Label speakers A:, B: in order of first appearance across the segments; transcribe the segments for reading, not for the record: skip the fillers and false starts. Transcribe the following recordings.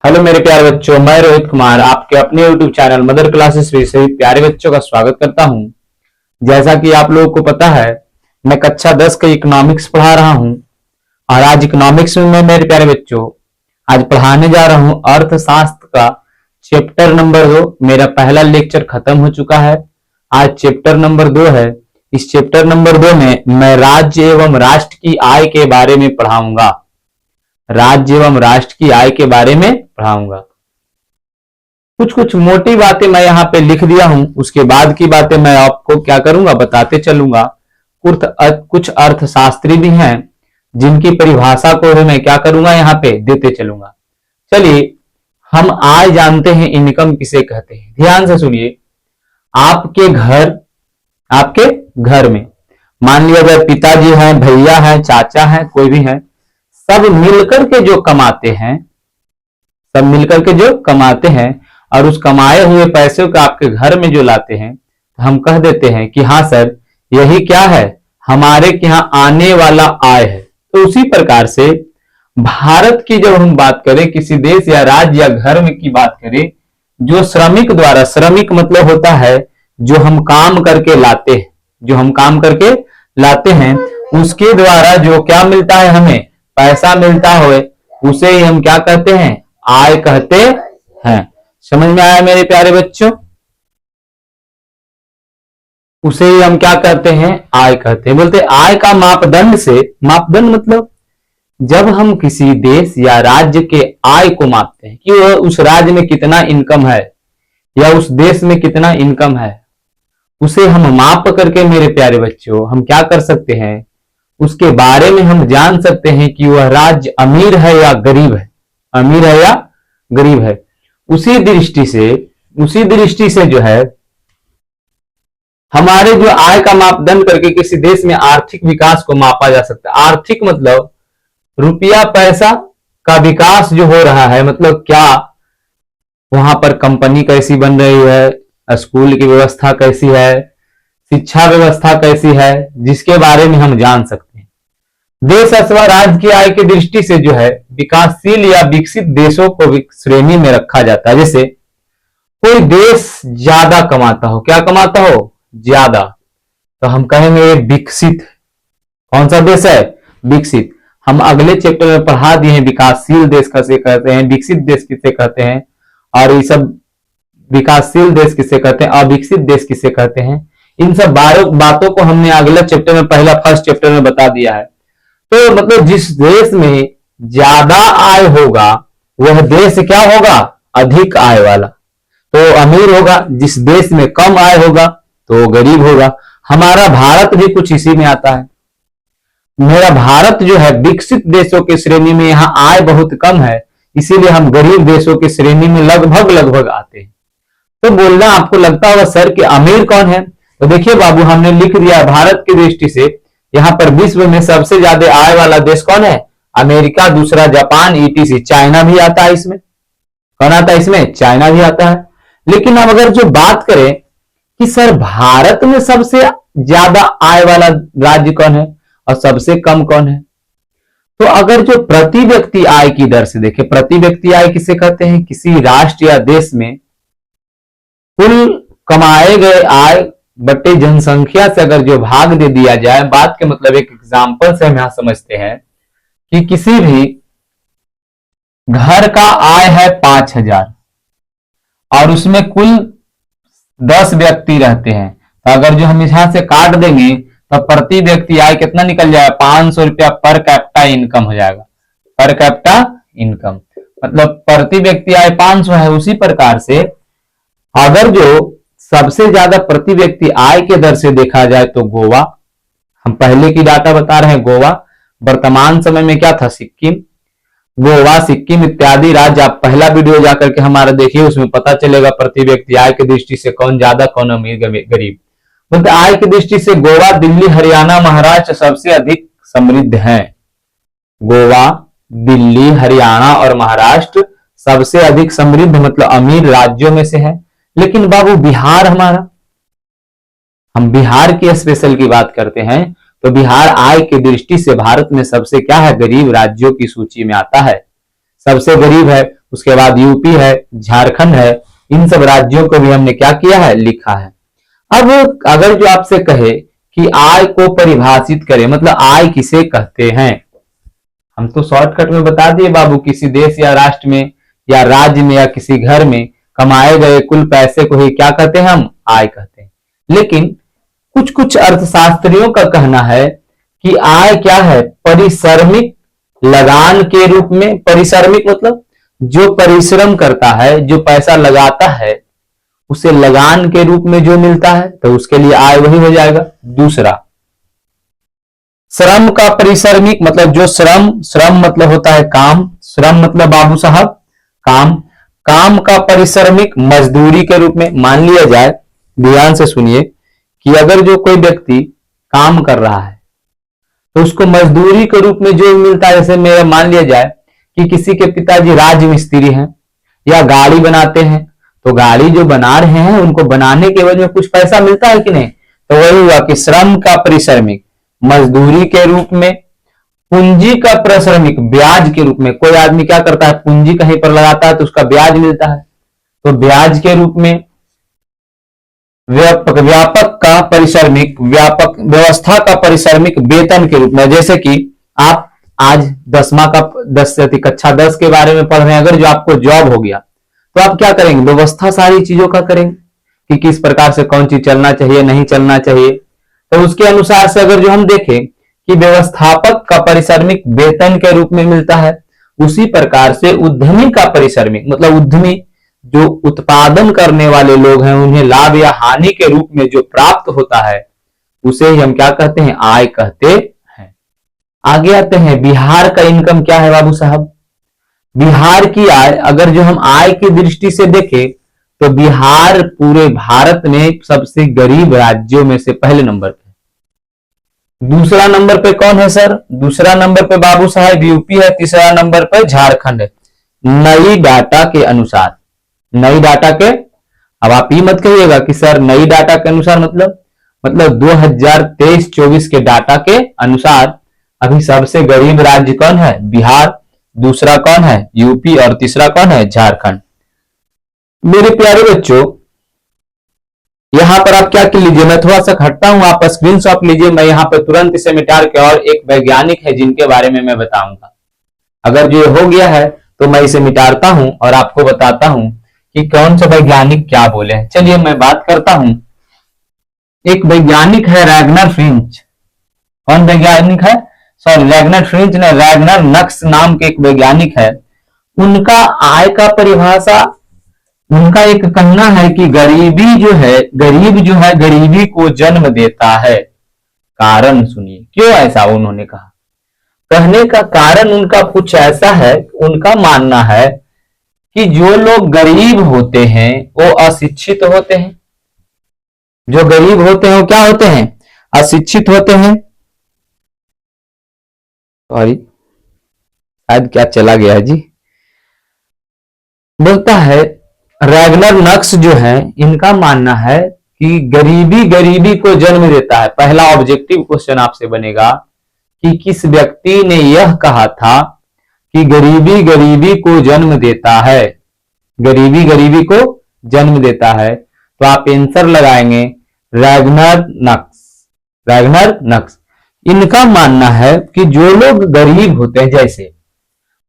A: Hello मेरे प्यारे बच्चों, मैं रोहित कुमार आपके अपने YouTube चैनल मदर क्लासेस में सभी प्यारे बच्चों का स्वागत करता हूं। जैसा कि आप लोगों को पता है, मैं कक्षा 10 का इकोनॉमिक्स पढ़ा रहा हूं और आज इकोनॉमिक्स में मैं मेरे प्यारे बच्चों आज पढ़ाने जा रहा हूं अर्थशास्त्र का चैप्टर नंबर 2। मेरा पहला लेक्चर खत्म हो चुका है, आज चैप्टर नंबर 2 है। इस चैप्टर नंबर 2 में मैं राज्य एवं राष्ट्र की आय के बारे में पढ़ाऊंगा। राज्य एवं राष्ट्र की आय के बारे में पढ़ाऊंगा। कुछ कुछ मोटी बातें मैं यहाँ पे लिख दिया हूं, उसके बाद की बातें मैं आपको क्या करूंगा बताते चलूंगा। कुछ अर्थशास्त्री भी हैं जिनकी परिभाषा को भी मैं क्या करूंगा यहाँ पे देते चलूंगा। चलिए हम आय जानते हैं, इनकम किसे कहते हैं। ध्यान से सुनिए। आपके घर में मान लिया जाए पिताजी हैं, भैया हैं, चाचा हैं, कोई भी है, सब मिलकर के जो कमाते हैं और उस कमाए हुए पैसे को आपके घर में जो लाते हैं, हम कह देते हैं कि हाँ सर, यही क्या है, हमारे यहाँ आने वाला आय है। तो उसी प्रकार से भारत की जब हम बात करें, किसी देश या राज्य या घर में की बात करें, जो श्रमिक द्वारा, श्रमिक मतलब होता है जो हम काम करके लाते हैं, उसके द्वारा जो क्या मिलता है, हमें पैसा मिलता हो, उसे ही हम क्या कहते हैं, आय कहते हैं। समझ में आया मेरे प्यारे बच्चों? उसे ही हम क्या कहते हैं, आय कहते हैं। बोलते आय का मापदंड मतलब जब हम किसी देश या राज्य के आय को मापते हैं कि वह उस राज्य में कितना इनकम है या उस देश में कितना इनकम है, उसे हम माप करके मेरे प्यारे बच्चों हम क्या कर सकते हैं, उसके बारे में हम जान सकते हैं कि वह राज्य अमीर है या गरीब है। उसी दृष्टि से जो है हमारे जो आय का मापदंड करके किसी देश में आर्थिक विकास को मापा जा सकता है। आर्थिक मतलब रुपया पैसा का विकास जो हो रहा है, मतलब क्या वहां पर कंपनी कैसी बन रही है, स्कूल की व्यवस्था कैसी है, शिक्षा व्यवस्था कैसी है, जिसके बारे में हम जान सकते हैं। देश अथवा राज्य की आय की दृष्टि से जो है विकासशील या विकसित देशों को श्रेणी में रखा जाता है। जैसे कोई देश ज्यादा कमाता हो, क्या कमाता हो, ज्यादा, तो हम कहेंगे विकसित। कौन सा देश है, विकसित। हम अगले चैप्टर में पढ़ा दिए हैं विकासशील देश किसे कहते हैं, विकसित देश किसे कहते हैं, और ये सब विकासशील देश किसे कहते हैं, अविकसित देश किसे कहते हैं। इन सब बातों को हमने अगले चैप्टर में फर्स्ट चैप्टर में बता दिया है। तो मतलब जिस देश में ज्यादा आय होगा वह देश क्या होगा, अधिक आय वाला, तो अमीर होगा। जिस देश में कम आय होगा तो गरीब होगा। हमारा भारत भी कुछ इसी में आता है। मेरा भारत जो है विकसित देशों की श्रेणी में, यहाँ आय बहुत कम है, इसीलिए हम गरीब देशों की श्रेणी में लगभग आते हैं। तो बोलना आपको लगता होगा सर कि अमीर कौन है, तो देखिए बाबू, हमने लिख दिया भारत की दृष्टि से यहाँ पर विश्व में सबसे ज्यादा आय वाला देश कौन है, अमेरिका, दूसरा जापान, ईटीसी, चाइना भी आता है इसमें। कौन आता है इसमें, चाइना भी आता है। लेकिन अब अगर जो बात करें कि सर भारत में सबसे ज्यादा आय वाला राज्य कौन है और सबसे कम कौन है, तो अगर जो प्रति व्यक्ति आय की दर से देखें, प्रति व्यक्ति आय किसे कहते हैं, किसी राष्ट्र या देश में कुल कमाए गए आय बटे जनसंख्या से अगर जो भाग दे दिया जाए, बात के मतलब एक एग्जांपल से हम यहां समझते हैं कि किसी भी घर का आय है 5,000 और उसमें कुल 10 व्यक्ति रहते हैं, तो अगर जो हम यहां से काट देंगे तो प्रति व्यक्ति आय कितना निकल जाएगा, 500 रुपया पर कैपिटा इनकम हो जाएगा। पर कैपिटा इनकम मतलब प्रति व्यक्ति आय 500 है। उसी प्रकार से अगर जो सबसे ज्यादा प्रति व्यक्ति आय के दर से देखा जाए तो गोवा, हम पहले की डाटा बता रहे हैं, गोवा वर्तमान समय में क्या था, सिक्किम, गोवा, सिक्किम इत्यादि राज्य। आप पहला वीडियो जाकर के हमारा देखिए, उसमें पता चलेगा प्रति व्यक्ति आय की दृष्टि से कौन ज्यादा कौन अमीर गरीब। मतलब आय की दृष्टि से गोवा, दिल्ली, हरियाणा, महाराष्ट्र सबसे अधिक समृद्ध हैं। गोवा, दिल्ली, हरियाणा और महाराष्ट्र सबसे अधिक समृद्ध मतलब अमीर राज्यों में से है। लेकिन बाबू बिहार हमारा, हम बिहार की स्पेशल की बात करते हैं तो बिहार आय की दृष्टि से भारत में सबसे क्या है, गरीब राज्यों की सूची में आता है, सबसे गरीब है। उसके बाद यूपी है, झारखंड है, इन सब राज्यों को भी हमने क्या किया है, लिखा है। अब अगर जो आपसे कहे कि आय को परिभाषित करें, मतलब आय किसे कहते हैं, हम तो शॉर्टकट में बता दिए बाबू, किसी देश या राष्ट्र में या राज्य में या किसी घर में कमाए गए कुल पैसे को ही क्या कहते हैं, हम आय कहते हैं। लेकिन कुछ कुछ अर्थशास्त्रियों का कहना है कि आय क्या है, परिश्रमिक लगान के रूप में। परिश्रमिक मतलब जो परिश्रम करता है, जो पैसा लगाता है, उसे लगान के रूप में जो मिलता है, तो उसके लिए आय वही हो जाएगा। दूसरा, श्रम का परिश्रमिक मतलब जो श्रम मतलब होता है काम, श्रम मतलब बाबू साहब काम, काम का परिश्रमिक मजदूरी के रूप में। मान लिया जाए, ध्यान से सुनिए, कि अगर जो कोई व्यक्ति काम कर रहा है तो उसको मजदूरी के रूप में जो मिलता है, जैसे मेरा मान लिया जाए कि किसी के पिताजी राजमिस्त्री हैं या गाड़ी बनाते हैं, तो गाड़ी जो बना रहे हैं उनको बनाने के वजह में कुछ पैसा मिलता है कि नहीं, तो वही हुआ कि श्रम का परिश्रमिक मजदूरी के रूप में। पूंजी का परिश्रमिक ब्याज के रूप में, कोई आदमी क्या करता है, पूंजी कहीं पर लगाता है तो उसका ब्याज मिलता है, तो ब्याज के रूप में। व्यापक का परिश्रमिक, व्यापक व्यवस्था का परिश्रमिक वेतन के रूप में। जैसे कि आप आज 10वीं कक्षा 10 के बारे में पढ़ रहे हैं, अगर जो आपको जॉब हो गया तो आप क्या करेंगे, व्यवस्था सारी चीजों का करेंगे कि किस प्रकार से कौन चीज चलना चाहिए, नहीं चलना चाहिए। तो उसके अनुसार से अगर जो हम देखें कि व्यवस्थापक का परिश्रमिक वेतन के रूप में मिलता है, उसी प्रकार से उद्यमी का परिश्रमिक मतलब उद्यमी जो उत्पादन करने वाले लोग हैं, उन्हें लाभ या हानि के रूप में जो प्राप्त होता है, उसे ही हम क्या कहते हैं, आय कहते हैं। आगे आते हैं, बिहार का इनकम क्या है बाबू साहब। बिहार की आय, अगर जो हम आय की दृष्टि से देखें तो बिहार पूरे भारत में सबसे गरीब राज्यों में से पहले नंबर पे। दूसरा नंबर पे कौन है सर, दूसरा नंबर पे बाबू साहब यूपी है, तीसरा नंबर पे झारखंड है, नई डाटा के अनुसार। नई डाटा के, अब आप ये मत कहिएगा कि सर नई डाटा के अनुसार मतलब 2023-24 के डाटा के अनुसार अभी सबसे गरीब राज्य कौन है, बिहार, दूसरा कौन है, यूपी, और तीसरा कौन है, झारखंड। मेरे प्यारे बच्चों, यहां पर आप क्या कर लीजिए, मैं थोड़ा सा हटता हूं, आप स्क्रीनशॉट लीजिए, मैं यहां पर तुरंत इसे मिटा के, और एक वैज्ञानिक है जिनके बारे में मैं बताऊंगा। अगर जो हो गया है तो मैं इसे मिटाता हूं और आपको बताता हूं कि कौन सा वैज्ञानिक क्या बोले हैं। चलिए मैं बात करता हूं, एक वैज्ञानिक है रैगनर फ्रिंच। कौन वैज्ञानिक है, सॉरी रैगनर फ्रिंच ने, रैगनर नक्स नाम के एक वैज्ञानिक है। उनका आय का परिभाषा, उनका एक कहना है कि गरीबी जो है, गरीब जो है गरीबी को जन्म देता है। कारण सुनिए क्यों ऐसा उन्होंने कहा। कहने का कारण उनका कुछ ऐसा है, उनका मानना है कि जो लोग गरीब होते हैं वो अशिक्षित होते हैं। जो गरीब होते हैं वो क्या होते हैं, अशिक्षित होते हैं। सॉरी शायद क्या चला गया जी। बोलता है रैगनर नक्स जो है, इनका मानना है कि गरीबी को जन्म देता है। पहला ऑब्जेक्टिव क्वेश्चन आपसे बनेगा कि किस व्यक्ति ने यह कहा था कि गरीबी को जन्म देता है, गरीबी को जन्म देता है, तो आप आंसर लगाएंगे रैगनर नक्स। इनका मानना है कि जो लोग गरीब होते हैं, जैसे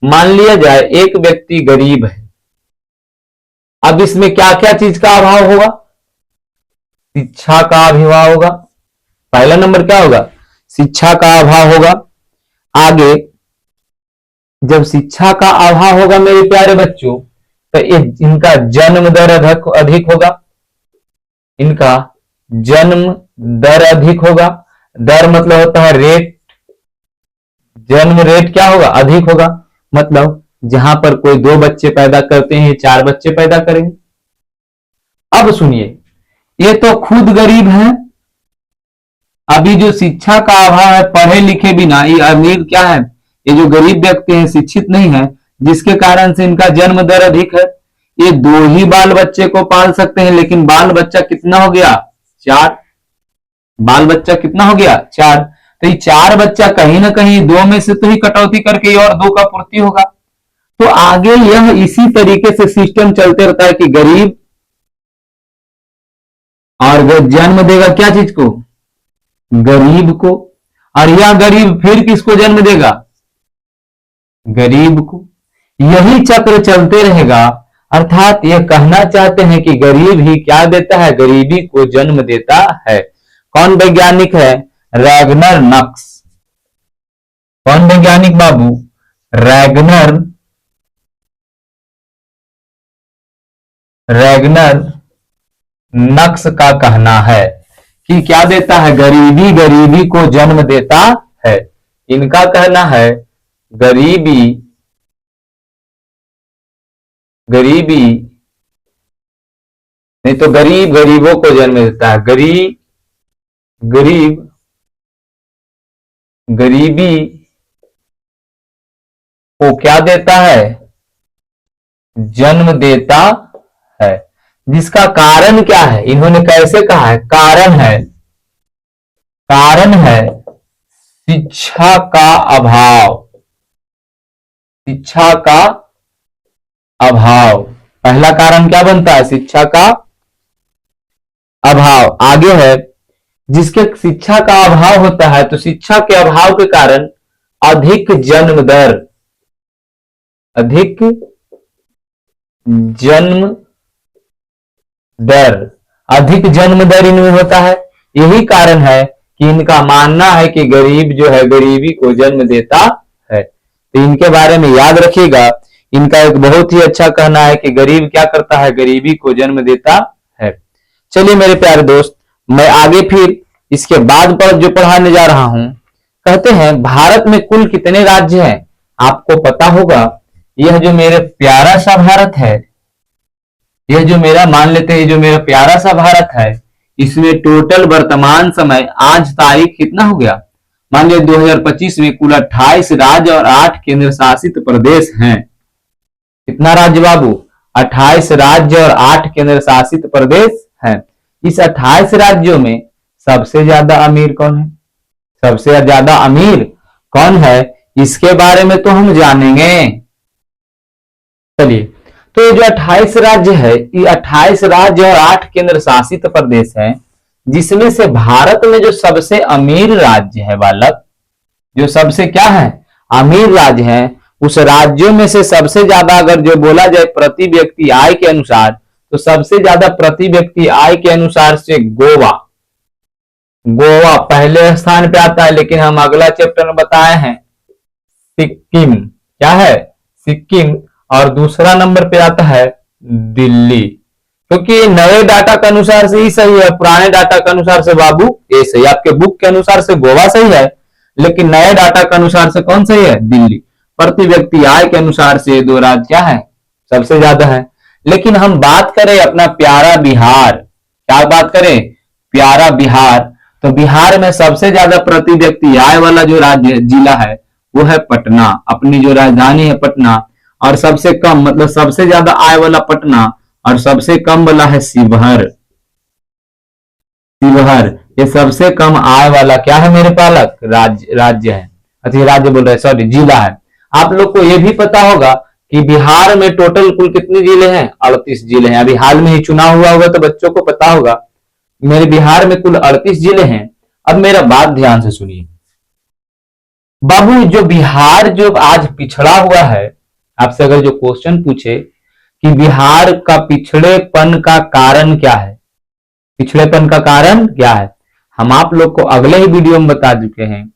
A: मान लिया जाए एक व्यक्ति गरीब है, अब इसमें क्या क्या चीज का अभाव होगा, शिक्षा का अभाव होगा। पहला नंबर क्या होगा, शिक्षा का अभाव होगा। आगे जब शिक्षा का अभाव होगा मेरे प्यारे बच्चों, तो इनका जन्म दर अधिक होगा, इनका जन्म दर अधिक होगा। दर मतलब होता है रेट, जन्म रेट क्या होगा, अधिक होगा। मतलब जहां पर कोई 2 बच्चे पैदा करते हैं 4 बच्चे पैदा करेंगे। अब सुनिए, ये तो खुद गरीब है, अभी जो शिक्षा का अभाव है, पढ़े लिखे बिना, ये अमीर क्या है, ये जो गरीब व्यक्ति हैं शिक्षित नहीं है, जिसके कारण से इनका जन्म दर अधिक है। ये 2 ही बाल बच्चे को पाल सकते हैं, लेकिन बाल बच्चा कितना हो गया, 4। बाल बच्चा कितना हो गया, 4। तो ये 4 बच्चा कहीं ना कहीं 2 में से तो ही कटौती करके और 2 का पूर्ति होगा। तो आगे यह इसी तरीके से सिस्टम चलते रहता है कि गरीब और जन्म देगा क्या चीज को, गरीब को, और यह गरीब फिर किसको जन्म देगा, गरीब को। यही चक्र चलते रहेगा। अर्थात यह कहना चाहते हैं कि गरीब ही क्या देता है, गरीबी को जन्म देता है। कौन वैज्ञानिक है, रैगनर नक्स। कौन वैज्ञानिक बाबू, रैगनर नक्स का कहना है कि क्या देता है, गरीबी गरीबी को जन्म देता है। इनका कहना है गरीबी गरीबी नहीं तो गरीब गरीबों को जन्म देता है, गरीब गरीबी को क्या देता है, जन्म देता है। जिसका कारण क्या है, इन्होंने कैसे कहा है, कारण है शिक्षा का अभाव, शिक्षा का अभाव। पहला कारण क्या बनता है, शिक्षा का अभाव। आगे है, जिसके शिक्षा का अभाव होता है तो शिक्षा के अभाव के कारण अधिक जन्म दर, अधिक जन्म दर इनमें होता है। यही कारण है कि इनका मानना है कि गरीब जो है गरीबी को जन्म देता है। तो इनके बारे में याद रखिएगा। इनका एक बहुत ही अच्छा कहना है कि गरीब क्या करता है, गरीबी को जन्म देता है। चलिए मेरे प्यारे दोस्त, मैं आगे फिर इसके बाद पर जो पढ़ाने जा रहा हूं, कहते हैं भारत में कुल कितने राज्य हैं। आपको पता होगा, यह जो मेरे प्यारा सा भारत है, यह जो मेरा मान लेते हैं, जो मेरा प्यारा सा भारत है, इसमें टोटल वर्तमान समय आज तारीख कितना हो गया, मान लीजिए 2025 में कुल 28 राज्य और 8 केंद्र शासित प्रदेश हैं। कितना राज्य बाबू, 28 राज्य और 8 केंद्र शासित प्रदेश हैं। इस 28 राज्यों में सबसे ज्यादा अमीर कौन है, सबसे ज्यादा अमीर कौन है, इसके बारे में तो हम जानेंगे। चलिए, तो ये जो 28 राज्य है, ये 28 राज्य और 8 केंद्र शासित प्रदेश हैं, जिसमें से भारत में जो सबसे अमीर राज्य है बालक, जो सबसे क्या है, अमीर राज्य है, उस राज्यों में से सबसे ज्यादा अगर जो बोला जाए प्रति व्यक्ति आय के अनुसार, तो सबसे ज्यादा प्रति व्यक्ति आय के अनुसार से गोवा पहले स्थान पे आता है। लेकिन हम अगला चैप्टर में बताए हैं सिक्किम, क्या है, सिक्किम, और दूसरा नंबर पे आता है दिल्ली। क्योंकि नए डाटा के अनुसार से ही सही है, पुराने डाटा के अनुसार से बाबू ये सही, आपके बुक के अनुसार से गोवा सही है, लेकिन नए डाटा के अनुसार से कौन सही है, दिल्ली। प्रति व्यक्ति आय के अनुसार से दो राज्य क्या है, सबसे ज्यादा है। लेकिन हम बात करें अपना प्यारा बिहार, क्या बात करें, प्यारा बिहार, तो बिहार में सबसे ज्यादा प्रति व्यक्ति आय वाला जो राज्य जिला है वो है पटना, अपनी जो राजधानी है पटना, और सबसे कम मतलब सबसे ज्यादा आय वाला पटना और सबसे कम वाला है शिवहर। ये सबसे कम आय वाला क्या है मेरे पालक, राज्य है, अच्छा राज्य बोल रहे हैं, सॉरी जिला है। आप लोग को यह भी पता होगा कि बिहार में टोटल कुल कितने जिले हैं, 38 जिले हैं। अभी हाल में ही चुनाव हुआ होगा तो बच्चों को पता होगा, मेरे बिहार में कुल 38 जिले हैं। अब मेरा बात ध्यान से सुनिए बाबू, जो बिहार जो आज पिछड़ा हुआ है, आपसे अगर जो क्वेश्चन पूछे कि बिहार का पिछड़ेपन का कारण क्या है, पिछड़ेपन का कारण क्या है, हम आप लोग को अगले ही वीडियो में बता चुके हैं।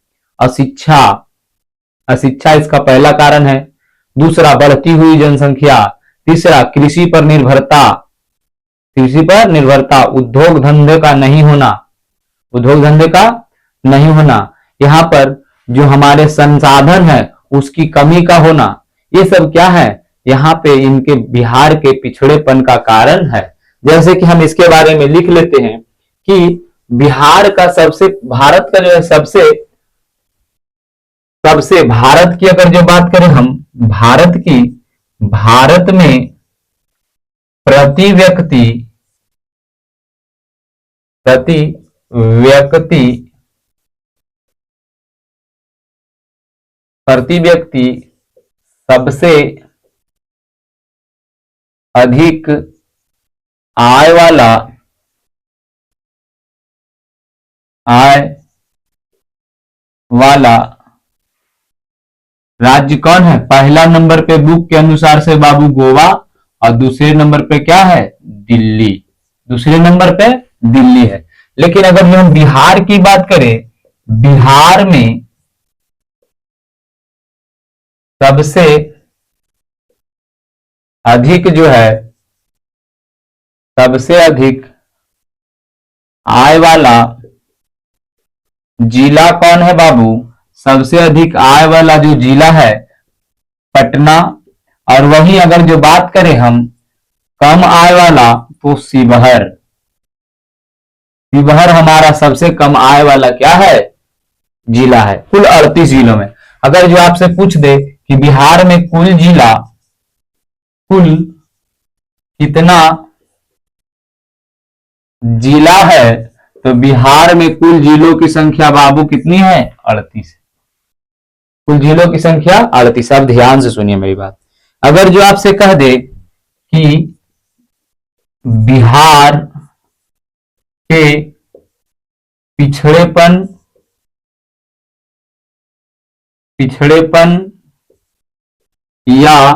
A: अशिक्षा इसका पहला कारण है। दूसरा बढ़ती हुई जनसंख्या। तीसरा कृषि पर निर्भरता, उद्योग धंधे का नहीं होना, यहाँ पर जो हमारे संसाधन है उसकी कमी का होना, ये सब क्या है, यहाँ पे इनके बिहार के पिछड़ेपन का कारण है। जैसे कि हम इसके बारे में लिख लेते हैं कि बिहार का भारत का जो है सबसे भारत की अगर जो बात करें हम, भारत में प्रति व्यक्ति सबसे अधिक आय वाला राज्य कौन है? पहला नंबर पे बुक के अनुसार से बाबू गोवा, और दूसरे नंबर पे क्या है? दिल्ली। दूसरे नंबर पे दिल्ली है। लेकिन अगर हम बिहार की बात करें, बिहार में सबसे अधिक जो है, सबसे अधिक आय वाला जिला कौन है बाबू? सबसे अधिक आय वाला जो जिला है पटना। और वहीं अगर जो बात करें हम कम आय वाला, तो शिवहर। शिवहर हमारा सबसे कम आय वाला क्या है? जिला है, कुल 38 जिलों में। अगर जो आपसे पूछ दे कि बिहार में कुल जिला, कुल कितना जिला है, तो बिहार में कुल जिलों की संख्या बाबू कितनी है? 38। कुल जिलों की संख्या 38। आप ध्यान से सुनिए मेरी बात। अगर जो आपसे कह दे कि बिहार के पिछड़ेपन या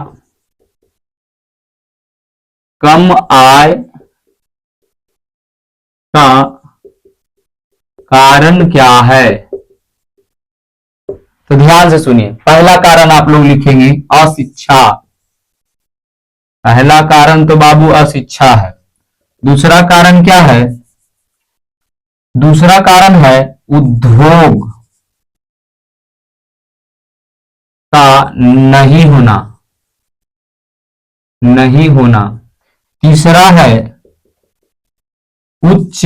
A: कम आय का कारण क्या है? तो ध्यान से सुनिए। पहला कारण आप लोग लिखेंगे अशिक्षा। पहला कारण तो बाबू अशिक्षा है। दूसरा कारण क्या है? दूसरा कारण है उद्योग का नहीं होना। तीसरा है उच्च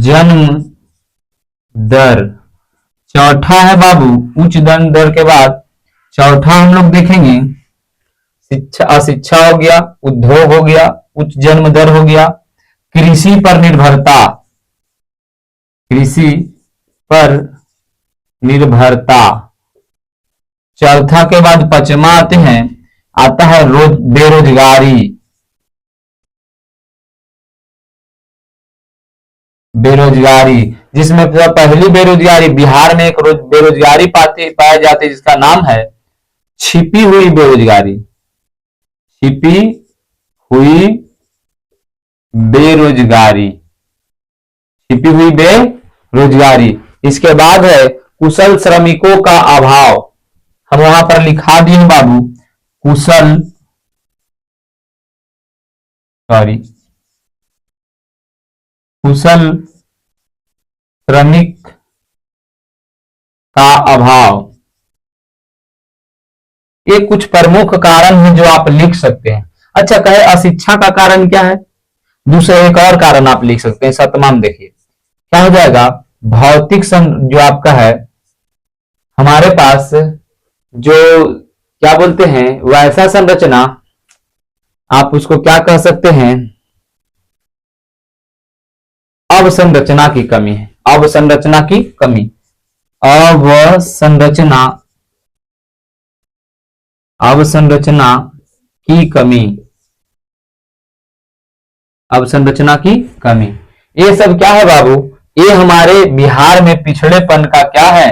A: जन्म दर। चौथा है बाबू उच्च जन्म दर के बाद चौथा हम लोग देखेंगे शिक्षा, अशिक्षा हो गया, उद्योग हो गया, उच्च जन्म दर हो गया, कृषि पर निर्भरता। कृषि पर निर्भरता। चौथा के बाद पांचवा आता है बेरोजगारी। बेरोजगारी, जिसमें पहली बेरोजगारी बिहार में एक बेरोजगारी पाई जाती है जिसका नाम है छिपी हुई बेरोजगारी। छिपी हुई बेरोजगारी। छिपी हुई बेरोजगारी। इसके बाद है कुशल श्रमिकों का अभाव। हम वहां पर लिखा दिए बाबू कुशल श्रमिक का अभाव। ये कुछ प्रमुख कारण हैं जो आप लिख सकते हैं। अच्छा, कहे अशिक्षा का कारण क्या है? दूसरा एक और कारण आप लिख सकते हैं, सतमा में देखिए क्या हो जाएगा। भौतिक जो आपका है, हमारे पास जो क्या बोलते हैं वैसा संरचना, आप उसको क्या कह सकते हैं? अवसंरचना की कमी है। अवसंरचना की कमी। अवसंरचना की कमी। अवसंरचना की कमी। ये सब क्या है बाबू? ये हमारे बिहार में पिछड़ेपन का क्या है?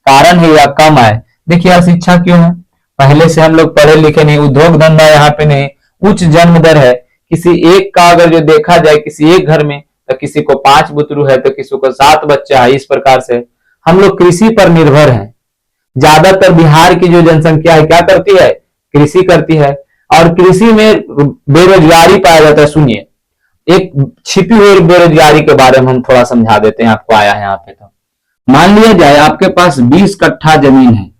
A: कारण है या कम है। देखिए अशिक्षा क्यों है? पहले से हम लोग पढ़े लिखे नहीं, उद्योग धंधा यहाँ पे नहीं, उच्च जन्म दर है। किसी एक का अगर जो देखा जाए किसी एक घर में, तो किसी को 5 बुतरू है तो किसी को 7 बच्चा है। इस प्रकार से हम लोग कृषि पर निर्भर हैं। ज्यादातर बिहार की जो जनसंख्या है क्या करती है? कृषि करती है। और कृषि में बेरोजगारी पाया जाता है। सुनिए, एक छिपी हुई बेरोजगारी के बारे में हम थोड़ा समझा देते हैं आपको। आया है यहाँ पे, तो मान लिया जाए आपके पास 20 कट्ठा जमीन है,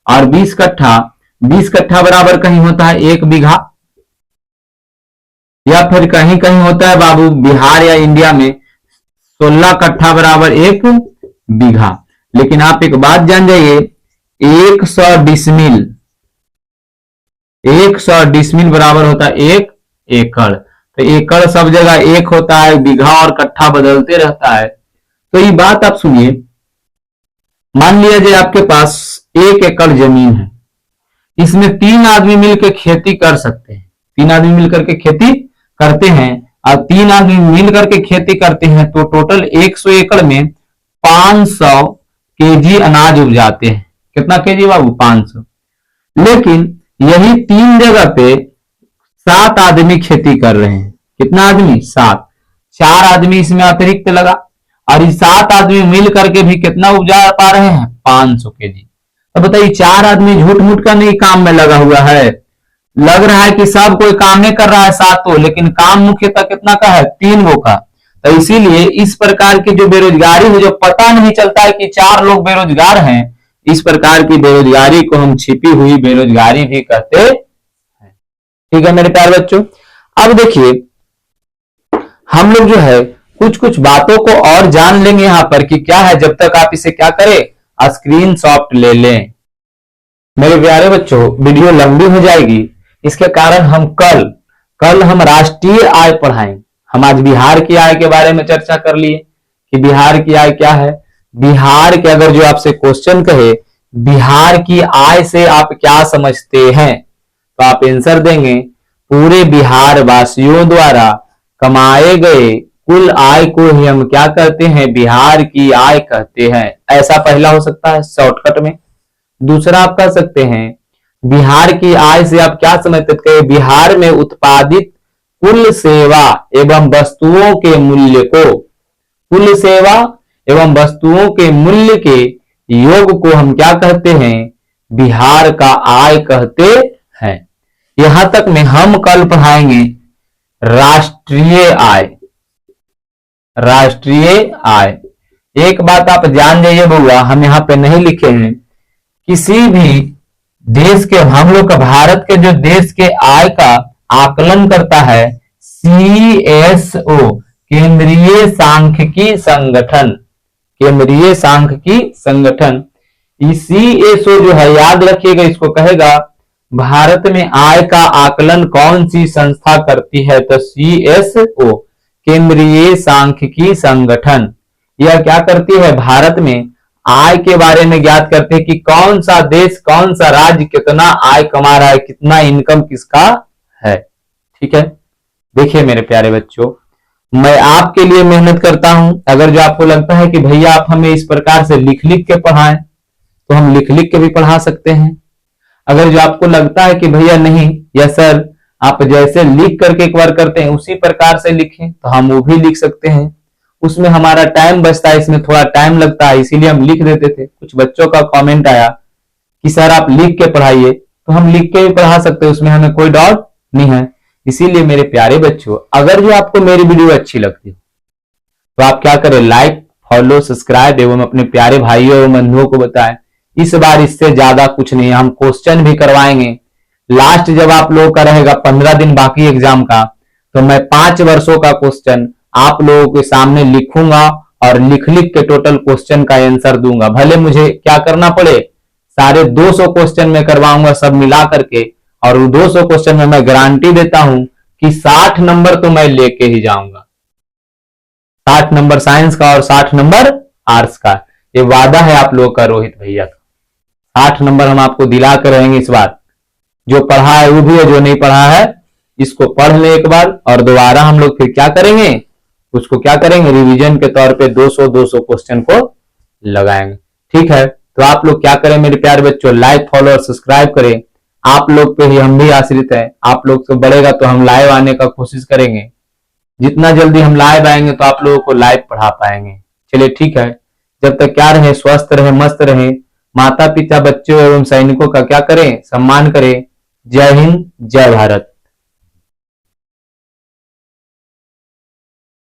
A: और 20 कट्ठा बराबर कहीं होता है 1 बीघा, या फिर कहीं कहीं होता है बाबू बिहार या इंडिया में 16 कट्ठा बराबर 1 बीघा। लेकिन आप एक बात जान जाइए, 100 डिसमिल बराबर होता है 1 एकड़। तो एकड़ सब जगह 1 होता है, बीघा और कट्ठा बदलते रहता है। तो ये बात आप सुनिए, मान लिया जाए आपके पास 1 एकड़ जमीन है, इसमें 3 आदमी मिलकर खेती कर सकते हैं। 3 आदमी मिलकर के खेती करते हैं और 3 आदमी मिलकर के खेती करते हैं तो टोटल 100 एकड़ में 500 केजी अनाज उपजाते हैं। कितना केजी बाबू? 500। लेकिन यही 3 जगह पे 7 आदमी खेती कर रहे हैं। कितना आदमी? 7। 4 आदमी इसमें अतिरिक्त लगा और ये 7 आदमी मिल करके भी कितना उपजा पा रहे हैं? 500 केजी। तो बताइए 4 आदमी झूठ मूठ का नहीं काम में लगा हुआ है, लग रहा है कि सब कोई काम नहीं कर रहा है सातों, लेकिन काम मुख्यतः कितना का है? 3 गो का। तो इसीलिए इस प्रकार की जो बेरोजगारी है, जो पता नहीं चलता है कि 4 लोग बेरोजगार हैं, इस प्रकार की बेरोजगारी को हम छिपी हुई बेरोजगारी भी कहते हैं। ठीक है मेरे प्यारे बच्चों, अब देखिए हम लोग जो है कुछ कुछ बातों को और जान लेंगे यहां पर कि क्या है। जब तक आप इसे क्या करें, स्क्रीनशॉट ले लें। मेरे प्यारे बच्चों वीडियो लंबी हो जाएगी, इसके कारण हम कल हम राष्ट्रीय आय पढ़ाएंगे। हम आज बिहार की आय के बारे में चर्चा कर लिए कि बिहार की आय क्या है। बिहार के अगर जो आपसे क्वेश्चन कहे बिहार की आय से आप क्या समझते हैं, तो आप आंसर देंगे पूरे बिहार वासियों द्वारा कमाए गए कुल आय को ही हम क्या कहते हैं? बिहार की आय कहते हैं। ऐसा पहला हो सकता है शॉर्टकट में। दूसरा आप कह सकते हैं बिहार की आय से आप क्या समझते हैं? बिहार में उत्पादित कुल सेवा एवं वस्तुओं के मूल्य को, कुल सेवा एवं वस्तुओं के मूल्य के योग को हम क्या कहते हैं? बिहार का आय कहते हैं। यहां तक में हम कल पढ़ाएंगे राष्ट्रीय आय। राष्ट्रीय आय, एक बात आप जान जाइए बउआ, हम यहां पे नहीं लिखे हैं, किसी भी देश के, हम लोग का भारत के जो देश के आय का आकलन करता है CSO, केंद्रीय सांख्यिकी संगठन, केंद्रीय सांख्यिकी संगठन। CSO जो है याद रखिएगा, इसको कहेगा भारत में आय का आकलन कौन सी संस्था करती है? तो CSO, केंद्रीय सांख्यिकी संगठन। यह क्या करती है? भारत में आय के बारे में ज्ञात करते हैं कि कौन सा देश, कौन सा राज्य कितना आय कमा रहा है, कितना इनकम किसका है। ठीक है, देखिए मेरे प्यारे बच्चों, मैं आपके लिए मेहनत करता हूं। अगर जो आपको लगता है कि भैया आप हमें इस प्रकार से लिख लिख के पढ़ाएं, तो हम लिख लिख के भी पढ़ा सकते हैं। अगर जो आपको लगता है कि भैया नहीं, या सर आप जैसे लिख करके एक बार करते हैं उसी प्रकार से लिखें, तो हम वो भी लिख सकते हैं। उसमें हमारा टाइम बचता है, इसमें थोड़ा टाइम लगता है, इसीलिए हम लिख देते थे। कुछ बच्चों का कमेंट आया कि सर आप लिख के पढ़ाइए, तो हम लिख के भी पढ़ा सकते हैं, उसमें हमें कोई डाउट नहीं है। इसीलिए मेरे प्यारे बच्चों, अगर जो आपको मेरी वीडियो अच्छी लगती है तो आप क्या करें, लाइक, फॉलो, सब्सक्राइब एवं अपने प्यारे भाइयों एवं बंधुओं को बताएं। इस बार इससे ज्यादा कुछ नहीं, हम क्वेश्चन भी करवाएंगे। लास्ट जब आप लोगों का रहेगा 15 दिन बाकी एग्जाम का, तो मैं 5 वर्षों का क्वेश्चन आप लोगों के सामने लिखूंगा और लिख लिख के टोटल क्वेश्चन का आंसर दूंगा। भले मुझे क्या करना पड़े, सारे 200 क्वेश्चन में करवाऊंगा सब मिला करके, और 200 क्वेश्चन में मैं गारंटी देता हूं कि 60 नंबर तो मैं लेके ही जाऊंगा। 60 नंबर साइंस का और 60 नंबर आर्ट्स का, ये वादा है आप लोगों का रोहित भैया का। 60 नंबर हम आपको दिला कर रहेंगे इस बार। जो पढ़ा है वो भी है, जो नहीं पढ़ा है इसको पढ़ ले एक बार, और दोबारा हम लोग फिर क्या करेंगे, उसको क्या करेंगे, रिवीजन के तौर पे 200 क्वेश्चन को लगाएंगे। ठीक है, तो आप लोग क्या करें मेरे प्यारे बच्चों, लाइक, फॉलो और सब्सक्राइब करें। आप लोग पे ही हम भी आश्रित है। आप लोग से बढ़ेगा तो हम लाइव आने का कोशिश करेंगे। जितना जल्दी हम लाइव आएंगे तो आप लोगों को लाइव पढ़ा पाएंगे। चलिए ठीक है, जब तक क्या रहे, स्वस्थ रहे, मस्त रहे। माता पिता, बच्चों एवं सैनिकों का क्या करें, सम्मान करें। जय हिंद, जय भारत।